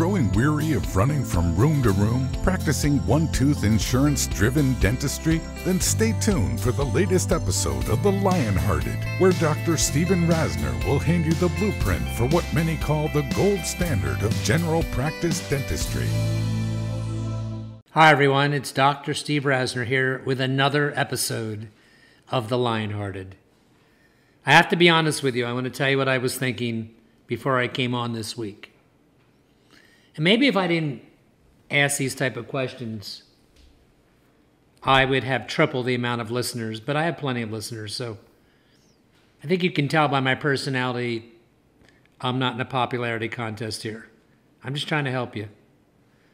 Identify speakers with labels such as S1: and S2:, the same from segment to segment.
S1: growing weary of running from room to room, practicing one-tooth insurance-driven dentistry? Then stay tuned for the latest episode of The Lionhearted, where Dr. Stephen Rasner will hand you the blueprint for what many call the gold standard of general practice dentistry.
S2: Hi everyone, it's Dr. Steve Rasner here with another episode of The Lionhearted. I have to be honest with you. I want to tell you what I was thinking before I came on this week. And maybe if I didn't ask these type of questions, I would have triple the amount of listeners, but I have plenty of listeners, so I think you can tell by my personality I'm not in a popularity contest here. I'm just trying to help you.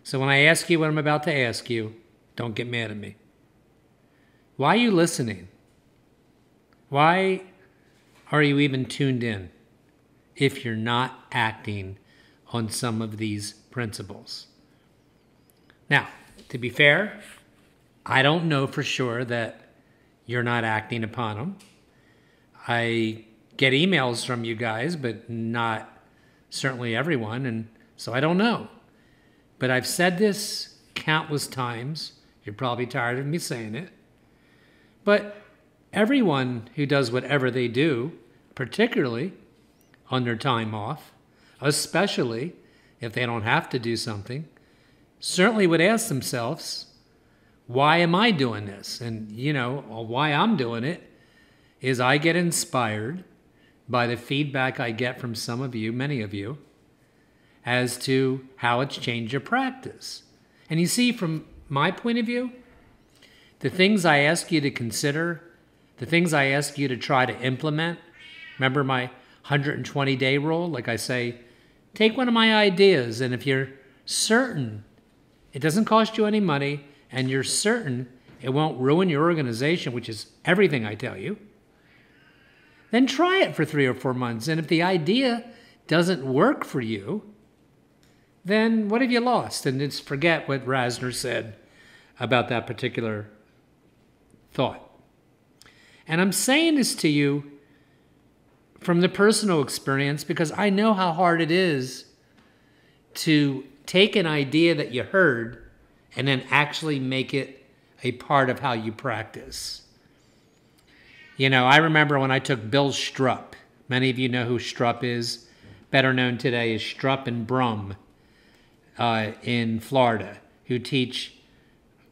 S2: So when I ask you what I'm about to ask you, don't get mad at me. Why are you listening? Why are you even tuned in if you're not acting on some of these principles? Now, to be fair, I don't know for sure that you're not acting upon them. I get emails from you guys, but not certainly everyone, and so I don't know. But I've said this countless times. You're probably tired of me saying it. But everyone who does whatever they do, particularly on their time off, especially if they don't have to do something, certainly would ask themselves, why am I doing this? And, why I'm doing it is I get inspired by the feedback I get from some of you, many of you, as to how it's changed your practice. And you see, from my point of view, the things I ask you to consider, the things I ask you to try to implement, remember my 120-day rule? Like I say, take one of my ideas, and if you're certain it doesn't cost you any money, and you're certain it won't ruin your organization, which is everything I tell you, then try it for 3 or 4 months. And if the idea doesn't work for you, then what have you lost? And just forget what Rasner said about that particular thought. And I'm saying this to you from the personal experience because I know how hard it is to take an idea that you heard and then actually make it a part of how you practice. I remember when I took Bill Strupp. Many of you know who Strupp is. Better known today as Strupp and Brum in Florida, who teach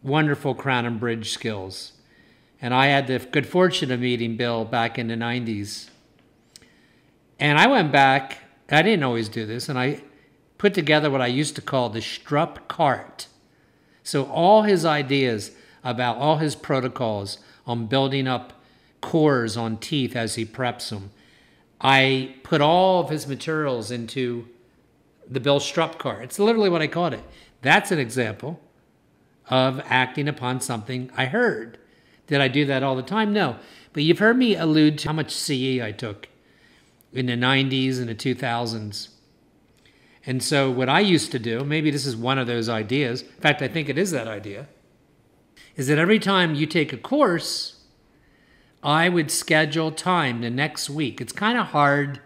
S2: wonderful crown and bridge skills. And I had the good fortune of meeting Bill back in the 90s. And I went back, I didn't always do this, and I put together what I used to call the Strupp cart. So all his ideas about all his protocols on building up cores on teeth as he preps them, I put all of his materials into the Bill Strupp cart. It's literally what I called it. That's an example of acting upon something I heard. Did I do that all the time? No. But you've heard me allude to how much CE I took in the 90s and the 2000s. And so what I used to do, maybe this is one of those ideas, in fact, I think it is that idea, is that every time you take a course, I would schedule time the next week. It's kind of hard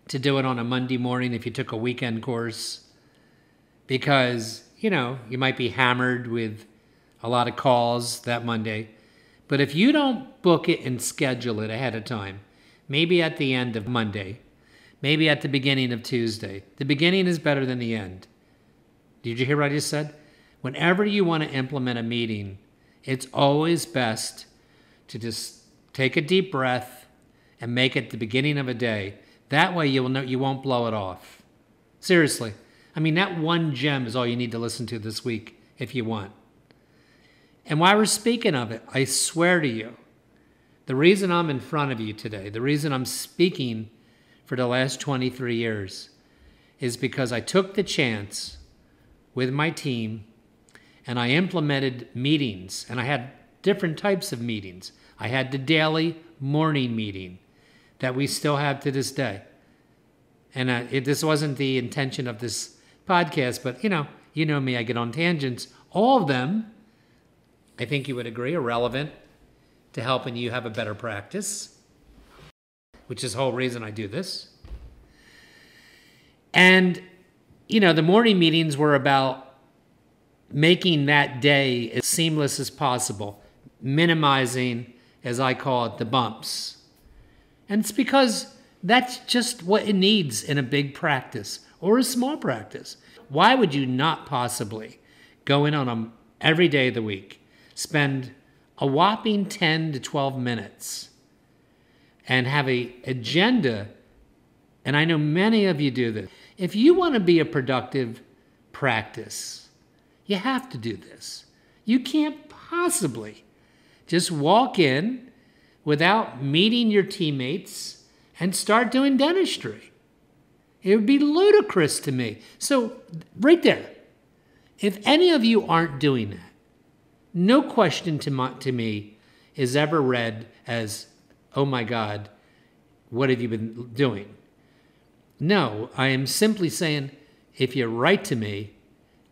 S2: to do it on a Monday morning if you took a weekend course because, you might be hammered with a lot of calls that Monday. But if you don't book it and schedule it ahead of time, maybe at the end of Monday, maybe at the beginning of Tuesday, the beginning is better than the end. Did you hear what I just said? Whenever you want to implement a meeting, it's always best to just take a deep breath and make it the beginning of a day. That way you'll know you won't blow it off. Seriously. I mean, that one gem is all you need to listen to this week if you want. And while we're speaking of it, I swear to you, the reason I'm in front of you today, the reason I'm speaking for the last 23 years is because I took the chance with my team and I implemented meetings, and I had different types of meetings. I had the daily morning meeting that we still have to this day. And this wasn't the intention of this podcast, but you know me, I get on tangents. All of them, I think you would agree, are relevant to helping you have a better practice, which is the whole reason I do this. And, the morning meetings were about making that day as seamless as possible, minimizing, as I call it, the bumps. And it's because that's just what it needs in a big practice or a small practice. Why would you not possibly go in on them every day of the week, spend a whopping 10 to 12 minutes, and have an agenda? And I know many of you do this. If you want to be a productive practice, you have to do this. You can't possibly just walk in without meeting your teammates and start doing dentistry. It would be ludicrous to me. So right there, if any of you aren't doing that, no question to me is ever read as, oh my God, what have you been doing? No, I am simply saying, if you write to me,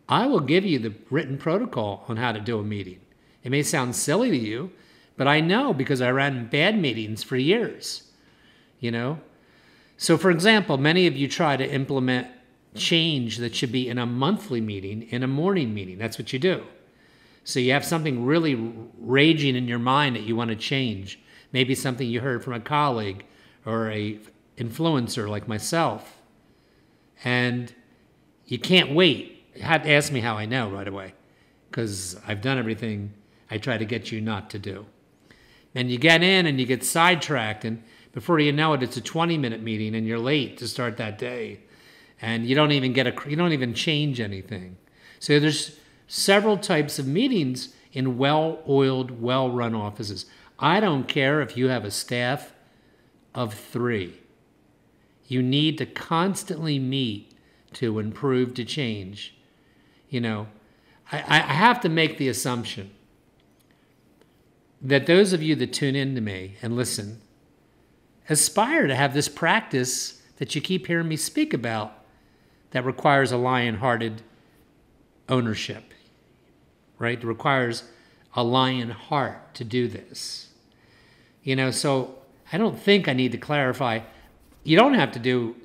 S2: I will give you the written protocol on how to do a meeting. It may sound silly to you, but I know because I ran bad meetings for years, So for example, many of you try to implement change that should be in a monthly meeting, in a morning meeting. That's what you do. So you have something really raging in your mind that you want to change. Maybe something you heard from a colleague or a influencer like myself. And you can't wait. You have to ask me how I know right away, because I've done everything I try to get you not to do. And you get in and you get sidetracked, and before you know it, it's a 20-minute meeting and you're late to start that day. And you don't even change anything. So there's several types of meetings in well-oiled, well-run offices. I don't care if you have a staff of 3. You need to constantly meet to improve, to change. I have to make the assumption that those of you that tune in to me and listen aspire to have this practice that you keep hearing me speak about that requires a lion-hearted ownership, right? It requires a lion heart to do this. So I don't think I need to clarify. You don't have to do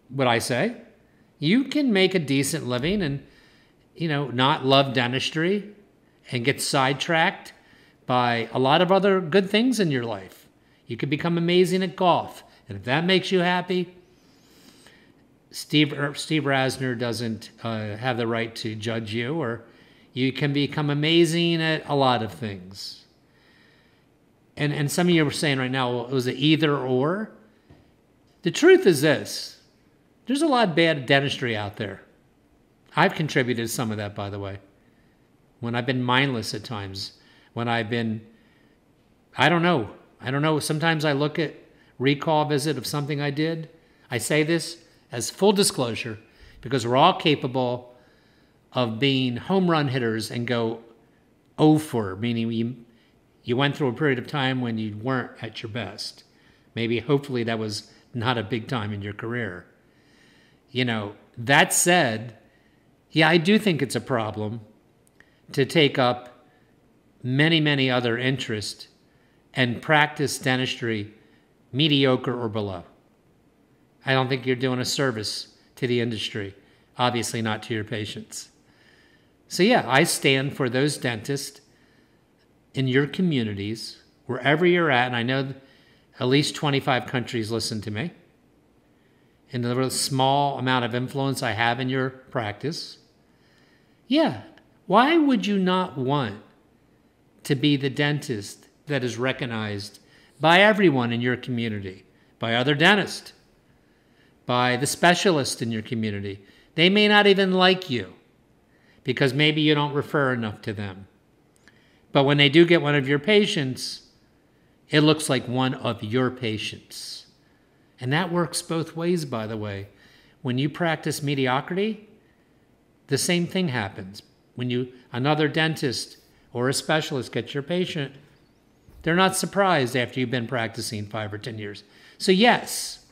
S2: what I say. You can make a decent living and, not love dentistry and get sidetracked by a lot of other good things in your life. You could become amazing at golf. And if that makes you happy, Steve Rasner doesn't have the right to judge you, or you can become amazing at a lot of things. And some of you are saying right now, well, it was an either or. The truth is this. There's a lot of bad dentistry out there. I've contributed to some of that, by the way. When I've been mindless at times, when I've been, I don't know. Sometimes I look at recall visit of something I did. I say this as full disclosure because we're all capable of being home run hitters and go 0 for, meaning you went through a period of time when you weren't at your best. Maybe, hopefully, that was not a big time in your career. That said, yeah, I do think it's a problem to take up many, many other interests and practice dentistry mediocre or below. I don't think you're doing a service to the industry, obviously not to your patients. So yeah, I stand for those dentists in your communities, wherever you're at, and I know at least 25 countries listen to me, and the small amount of influence I have in your practice. Yeah, why would you not want to be the dentist that is recognized by everyone in your community, by other dentists, by the specialists in your community? They may not even like you because maybe you don't refer enough to them. But when they do get one of your patients, it looks like one of your patients. And that works both ways, by the way. When you practice mediocrity, the same thing happens. When another dentist or a specialist gets your patient, they're not surprised after you've been practicing 5 or 10 years. So yes,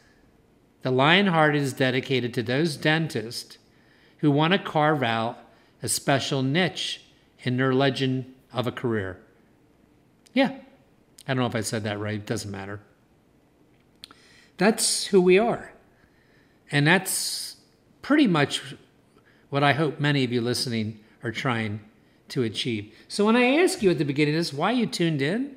S2: the Lionhearted is dedicated to those dentists who want to carve out a special niche in their legend of a career. Yeah, I don't know if I said that right. It doesn't matter. That's who we are. And that's pretty much what I hope many of you listening are trying to achieve. So when I ask you at the beginning of this, why you tuned in?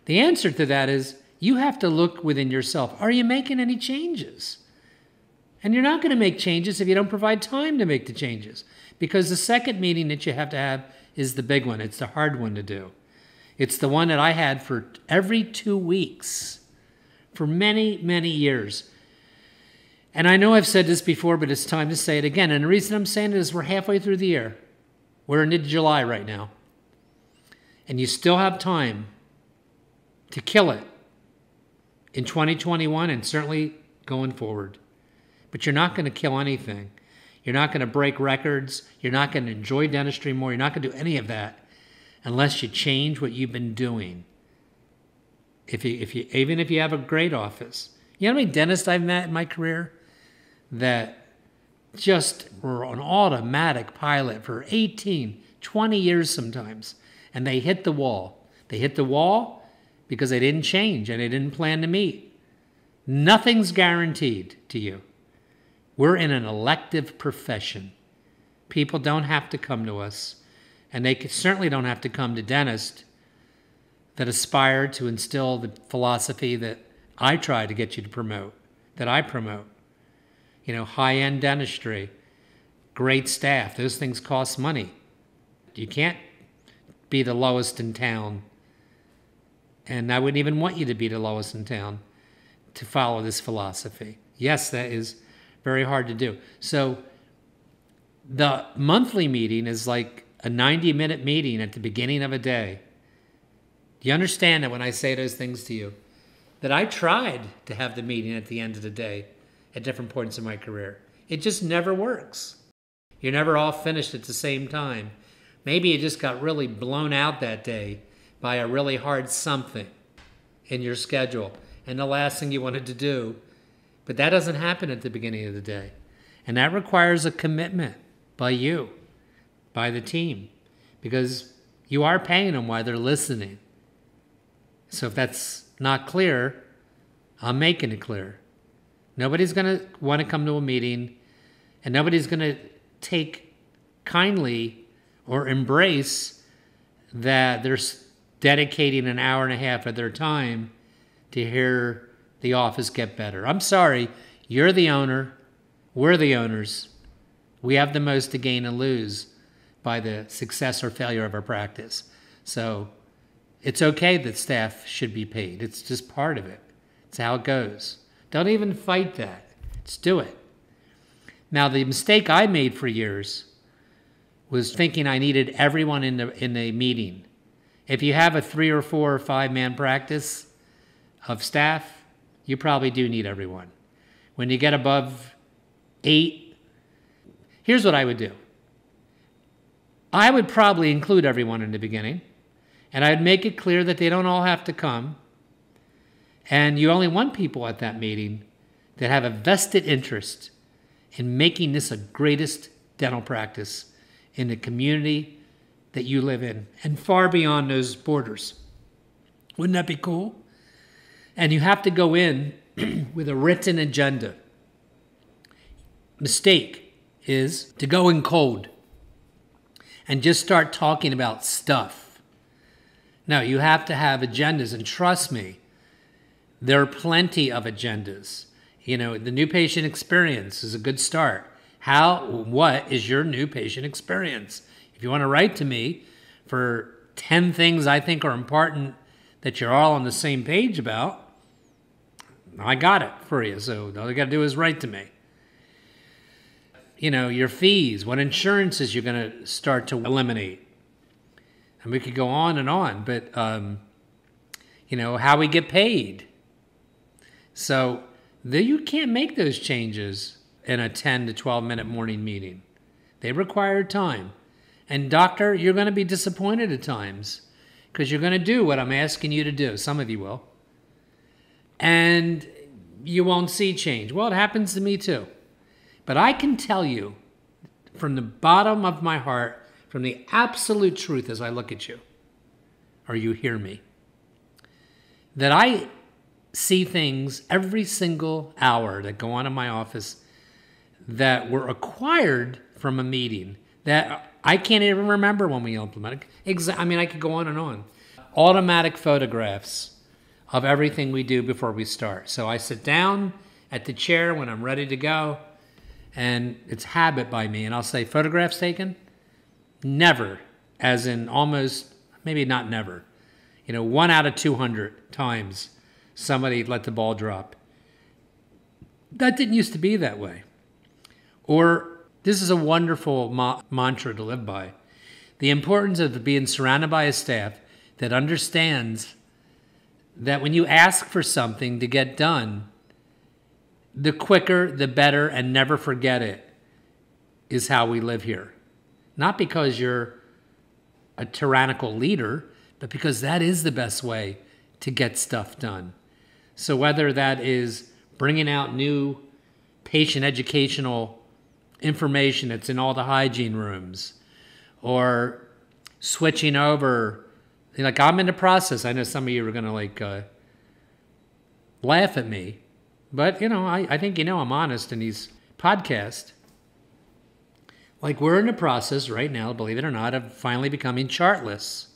S2: The answer to that is you have to look within yourself. Are you making any changes? And you're not going to make changes if you don't provide time to make the changes. Because the second meeting that you have to have is the big one. It's the hard one to do. It's the one that I had for every 2 weeks for many, many years. And I know I've said this before, but it's time to say it again. And the reason I'm saying it is we're halfway through the year. We're in mid-July right now. And you still have time to kill it in 2021 and certainly going forward. But you're not going to kill anything. You're not going to break records. You're not going to enjoy dentistry more. You're not going to do any of that unless you change what you've been doing. Even if you have a great office. You know how many dentists I've met in my career that just were on automatic pilot for 18, 20 years sometimes, and they hit the wall. They hit the wall because they didn't change and they didn't plan to meet. Nothing's guaranteed to you. We're in an elective profession. People don't have to come to us, and they certainly don't have to come to dentists that aspire to instill the philosophy that I try to get you to promote, that I promote. You know, high-end dentistry, great staff, those things cost money. You can't be the lowest in town, and I wouldn't even want you to be the lowest in town to follow this philosophy. Yes, that is very hard to do. So the monthly meeting is like a 90-minute meeting at the beginning of a day. Do you understand that when I say those things to you? That I tried to have the meeting at the end of the day at different points in my career. It just never works. You're never all finished at the same time. Maybe you just got really blown out that day by a really hard something in your schedule and the last thing you wanted to do. But that doesn't happen at the beginning of the day. And that requires a commitment by you, by the team, because you are paying them while they're listening. So if that's not clear, I'm making it clear. Nobody's going to want to come to a meeting, and nobody's going to take kindly or embrace that they're dedicating an hour and a half of their time to hear the office get better. I'm sorry, you're the owner, we're the owners. We have the most to gain and lose by the success or failure of our practice. So it's okay that staff should be paid. It's just part of it. It's how it goes. Don't even fight that. Just do it. Now, the mistake I made for years was thinking I needed everyone in the meeting. If you have a 3 or 4 or 5 man practice of staff, you probably do need everyone. When you get above 8, here's what I would do. I would probably include everyone in the beginning, and I'd make it clear that they don't all have to come. And you only want people at that meeting that have a vested interest in making this a greatest dental practice in the community that you live in and far beyond those borders. Wouldn't that be cool? And you have to go in with a written agenda. Mistake is to go in cold and just start talking about stuff. No, you have to have agendas, and trust me, there are plenty of agendas. You know, the new patient experience is a good start. What is your new patient experience? If you want to write to me for 10 things I think are important that you're all on the same page about, I got it for you. So all you got to do is write to me. You know, your fees, what insurances you're going to start to eliminate. And we could go on, but, you know, how we get paid. So you can't make those changes in a 10 to 12 minute morning meeting. They require time. And doctor, you're going to be disappointed at times because you're going to do what I'm asking you to do. Some of you will. And you won't see change. Well, it happens to me too. But I can tell you from the bottom of my heart, from the absolute truth as I look at you, or you hear me, that I see things every single hour that go on in my office that were acquired from a meeting that I can't even remember when we implemented. I mean, I could go on and on. Automatic photographs of everything we do before we start. So I sit down at the chair when I'm ready to go, and it's habit by me, and I'll say, photographs taken? Never, as in almost, maybe not never. 1 out of 200 times somebody let the ball drop. That didn't used to be that way. Or, this is a wonderful mantra to live by. The importance of being surrounded by a staff that understands that when you ask for something to get done, the quicker, the better, and never forget it is how we live here. Not because you're a tyrannical leader, but because that is the best way to get stuff done. So whether that is bringing out new patient educational information that's in all the hygiene rooms, or switching over, like I'm in the process. I know some of you are going to laugh at me, but I think I'm honest in these podcasts. Like we're in the process right now, believe it or not, of finally becoming chartless.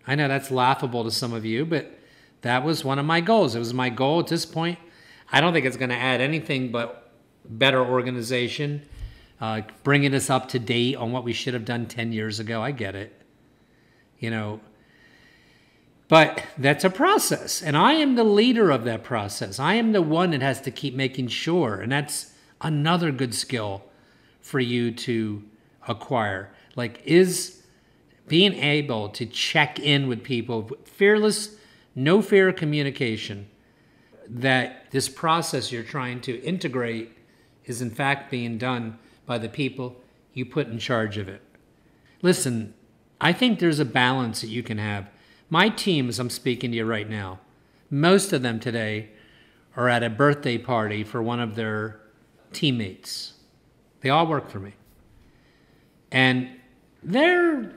S2: I know that's laughable to some of you, but that was one of my goals. It was my goal at this point. I don't think it's going to add anything but better organization, bringing us up to date on what we should have done 10 years ago. I get it, but that's a process, and I am the leader of that process. I am the one that has to keep making sure, and that's another good skill for you to acquire. Like, is being able to check in with people, fearless, no fear of communication, that this process you're trying to integrate is in fact being done by the people you put in charge of it. Listen, I think there's a balance that you can have. My team, as I'm speaking to you right now, most of them today are at a birthday party for one of their teammates. They all work for me. And they're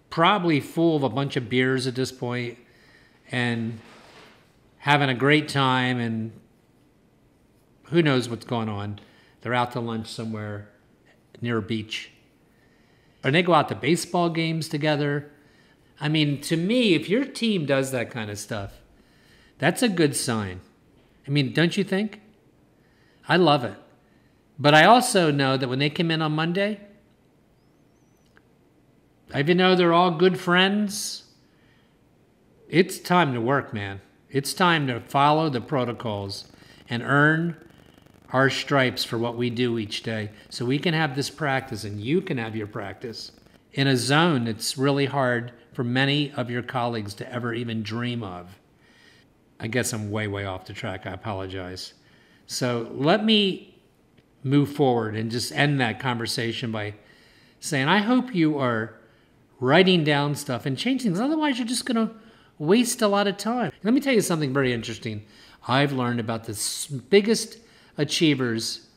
S2: probably full of a bunch of beers at this point and having a great time, and who knows what's going on. They're out to lunch somewhere near a beach. Or they go out to baseball games together. I mean, to me, if your team does that kind of stuff, that's a good sign. I mean, don't you think? I love it. But I also know that when they come in on Monday, even though they're all good friends, it's time to work, man. It's time to follow the protocols and earn our stripes for what we do each day, so we can have this practice and you can have your practice in a zone that's really hard for many of your colleagues to ever even dream of. I guess I'm way off the track. I apologize. So let me move forward and just end that conversation by saying, I hope you are writing down stuff and changing things. Otherwise, you're just going to waste a lot of time. Let me tell you something very interesting I've learned about the biggest achievers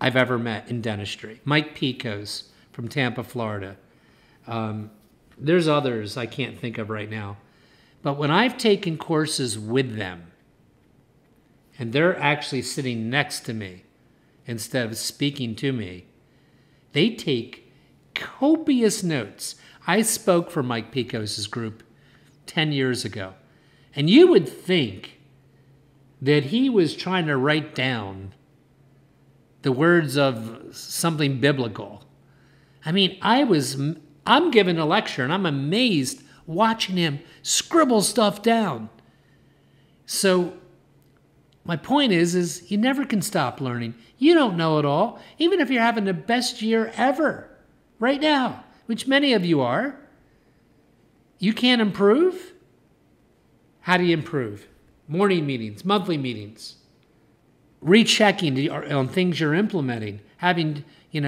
S2: I've ever met in dentistry. Mike Picos from Tampa, Florida. There's others I can't think of right now. But when I've taken courses with them, and they're actually sitting next to me instead of speaking to me, they take copious notes. I spoke for Mike Picos' group 10 years ago, and you would think that he was trying to write down the words of something biblical. I mean, I'm giving a lecture, and I'm amazed watching him scribble stuff down. So my point is you never can stop learning. You don't know it all, even if you're having the best year ever right now, which many of you are. You can't improve? How do you improve? Morning meetings, monthly meetings, rechecking on things you're implementing, having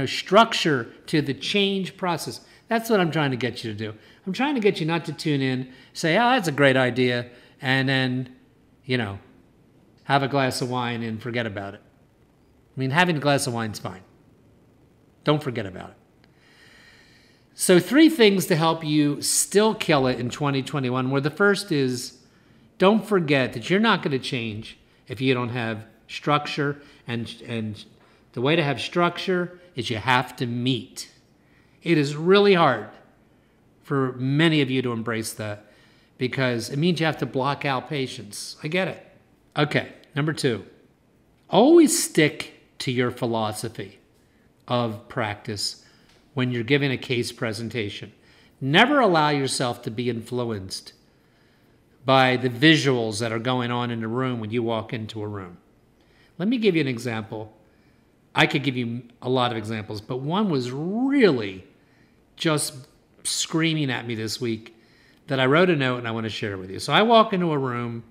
S2: structure to the change process. That's what I'm trying to get you to do. I'm trying to get you not to tune in, say, oh, that's a great idea, and then, have a glass of wine and forget about it. I mean, having a glass of wine is fine. Don't forget about it. So 3 things to help you still kill it in 2021, where the first is, don't forget that you're not going to change if you don't have structure and The way to have structure is you have to meet. It is really hard for many of you to embrace that because it means you have to block out patients. I get it. Okay, number 2. Always stick to your philosophy of practice when you're giving a case presentation. Never allow yourself to be influenced by the visuals that are going on in the room when you walk into a room. Let me give you an example. I could give you a lot of examples, but one was really just screaming at me this week that I wrote a note and I want to share with you. So I walk into a room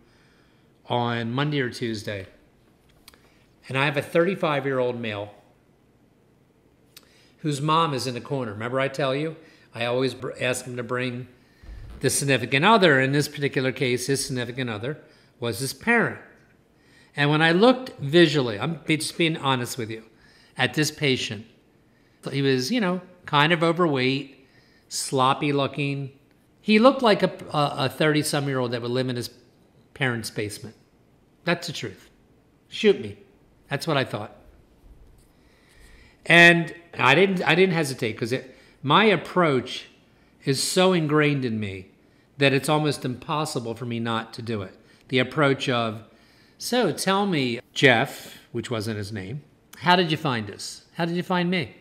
S2: on Monday or Tuesday, and I have a 35-year-old male whose mom is in the corner. Remember I tell you, I always ask him to bring the significant other. In this particular case, his significant other was his parent. And when I looked visually, I'm just being honest with you, at this patient, he was, kind of overweight, sloppy looking. He looked like a 30-some-year-old that would live in his parents' basement. That's the truth. Shoot me. That's what I thought. And I didn't hesitate because my approach is so ingrained in me that it's almost impossible for me not to do it. The approach of, so tell me, Jeff, which wasn't his name, how did you find us? How did you find me?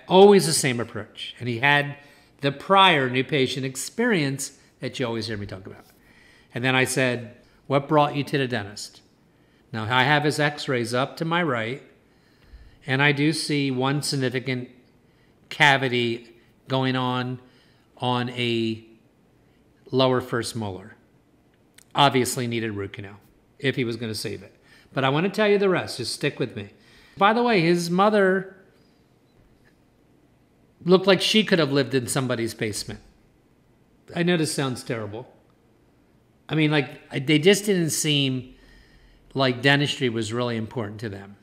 S2: Always the same approach. And he had the prior new patient experience that you always hear me talk about. And then I said, what brought you to the dentist? Now I have his x-rays up to my right, and I do see one significant cavity going on a lower first molar. Obviously needed root canal if he was going to save it. But I want to tell you the rest. Just stick with me. By the way, his mother looked like she could have lived in somebody's basement. I know this sounds terrible. I mean, they just didn't seem like dentistry was really important to them.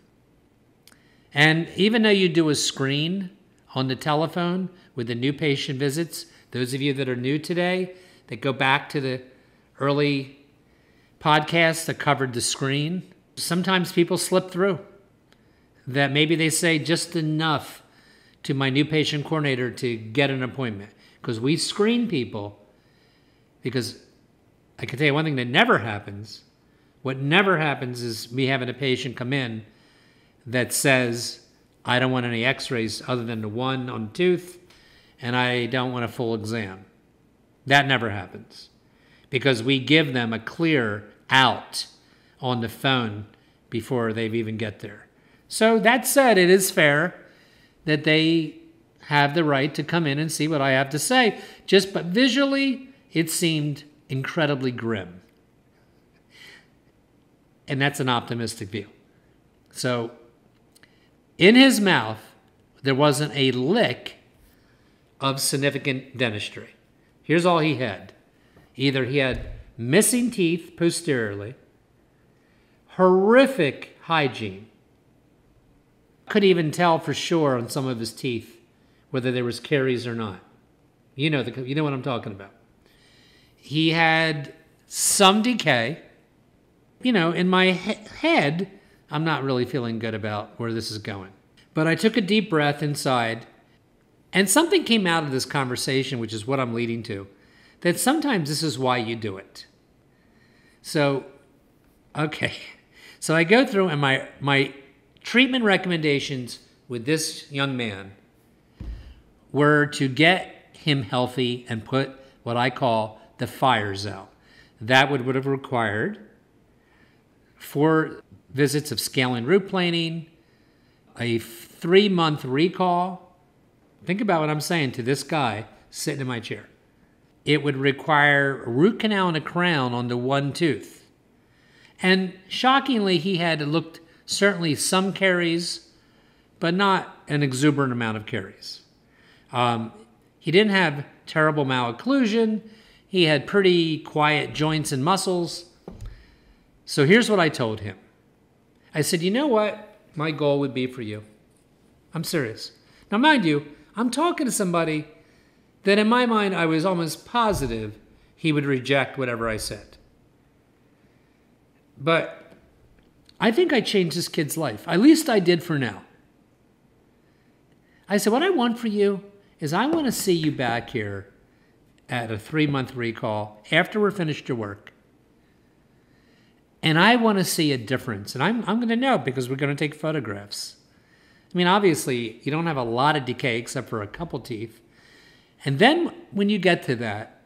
S2: And even though you do a screen on the telephone with the new patient visits, those of you that are new today, that go back to the early podcasts that covered the screen, sometimes people slip through. That maybe they say just enough to my new patient coordinator to get an appointment. Because we screen people, because I can tell you one thing that never happens. What never happens is me having a patient come in that says, I don't want any x-rays other than the one on the tooth, and I don't want a full exam. That never happens. Because we give them a clear out on the phone before they even get there. So that said, it is fair that they have the right to come in and see what I have to say. But visually, it seemed incredibly grim. And that's an optimistic view. So in his mouth, there wasn't a lick of significant dentistry. Here's all he had. Either he had missing teeth posteriorly, horrific hygiene. Could even tell for sure on some of his teeth whether there was caries or not. You know what I'm talking about. He had some decay. In my head, I'm not really feeling good about where this is going. But I took a deep breath inside, and something came out of this conversation, which is what I'm leading to, that sometimes this is why you do it. So, okay. So I go through, and my treatment recommendations with this young man were to get him healthy and put what I call the fires out. That would have required 4 visits of scaling root planing, a 3-month recall. Think about what I'm saying to this guy sitting in my chair. It would require a root canal and a crown on the one tooth. And shockingly, he had looked certainly some caries, but not an exuberant amount of caries. He didn't have terrible malocclusion. He had pretty quiet joints and muscles. So here's what I told him. I said, you know what my goal would be for you? I'm serious. Now, mind you, I'm talking to somebody that in my mind I was almost positive he would reject whatever I said. But I think I changed this kid's life. At least I did for now. I said, what I want for you is I want to see you back here at a 3-month recall after we're finished your work. And I want to see a difference. And I'm going to know because we're going to take photographs. I mean, obviously, you don't have a lot of decay except for a couple teeth. And then when you get to that,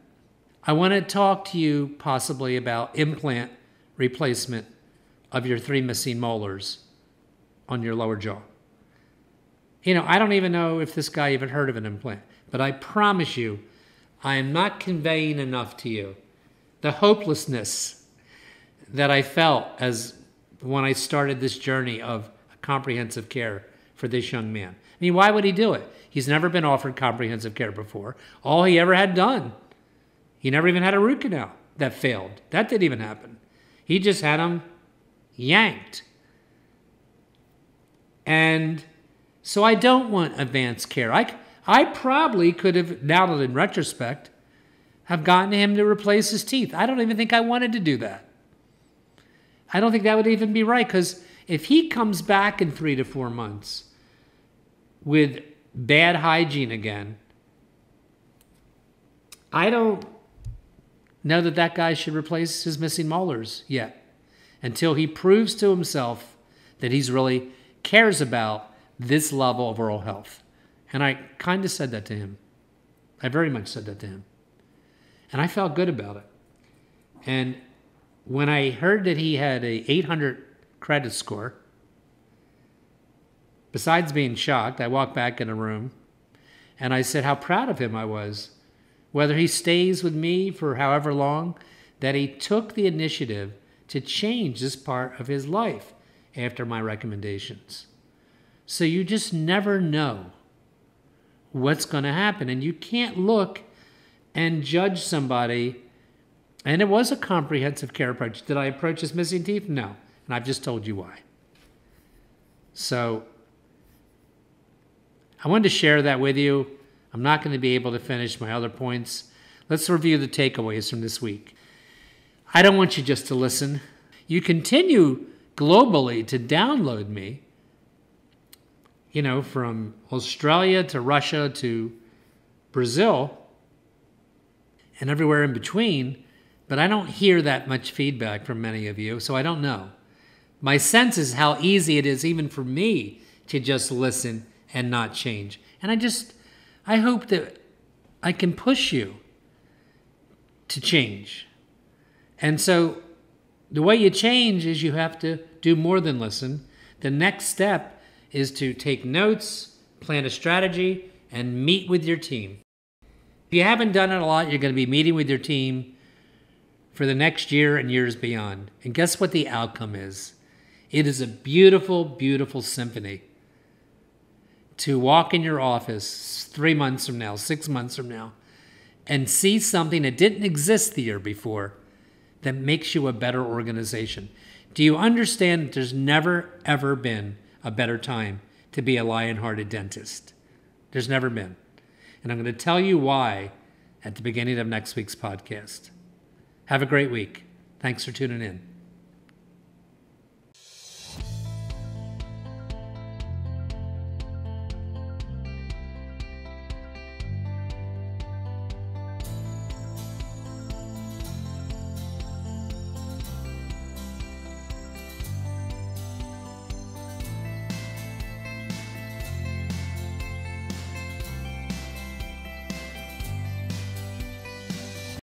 S2: I want to talk to you possibly about implant replacement of your 3 missing molars on your lower jaw. You know, I don't even know if this guy even heard of an implant, but I promise you, I am not conveying enough to you the hopelessness that I felt as when I started this journey of comprehensive care for this young man. I mean, why would he do it? He's never been offered comprehensive care before. All he ever had done, he never even had a root canal that failed. That didn't even happen. He just had them yanked. And so I don't want advanced care. I probably could have, now that in retrospect, have gotten him to replace his teeth. I don't even think I wanted to do that. I don't think that would even be right, because if he comes back in 3 to 4 months with bad hygiene again, I don't know that that guy should replace his missing molars yet, until he proves to himself that he's really cares about this level of oral health. And I kind of said that to him. I very much said that to him. And I felt good about it. And when I heard that he had a 800 credit score, besides being shocked, I walked back in a room and I said how proud of him I was. Whether he stays with me for however long, that he took the initiative to change this part of his life after my recommendations. So you just never know what's going to happen. And you can't look and judge somebody. And it was a comprehensive care approach. Did I approach his missing teeth? No. And I've just told you why. So I wanted to share that with you. I'm not going to be able to finish my other points. Let's review the takeaways from this week. I don't want you just to listen. You continue globally to download me, you know, from Australia to Russia to Brazil and everywhere in between, but I don't hear that much feedback from many of you, so I don't know. My sense is how easy it is even for me to just listen and not change. And I hope that I can push you to change. And so the way you change is you have to do more than listen. The next step is to take notes, plan a strategy, and meet with your team. If you haven't done it a lot, you're going to be meeting with your team for the next year and years beyond. And guess what the outcome is? It is a beautiful, beautiful symphony to walk in your office 3 months from now, 6 months from now, and see something that didn't exist the year before that makes you a better organization. Do you understand that there's never, ever been a better time to be a Lionhearted dentist? There's never been. And I'm going to tell you why at the beginning of next week's podcast. Have a great week. Thanks for tuning in.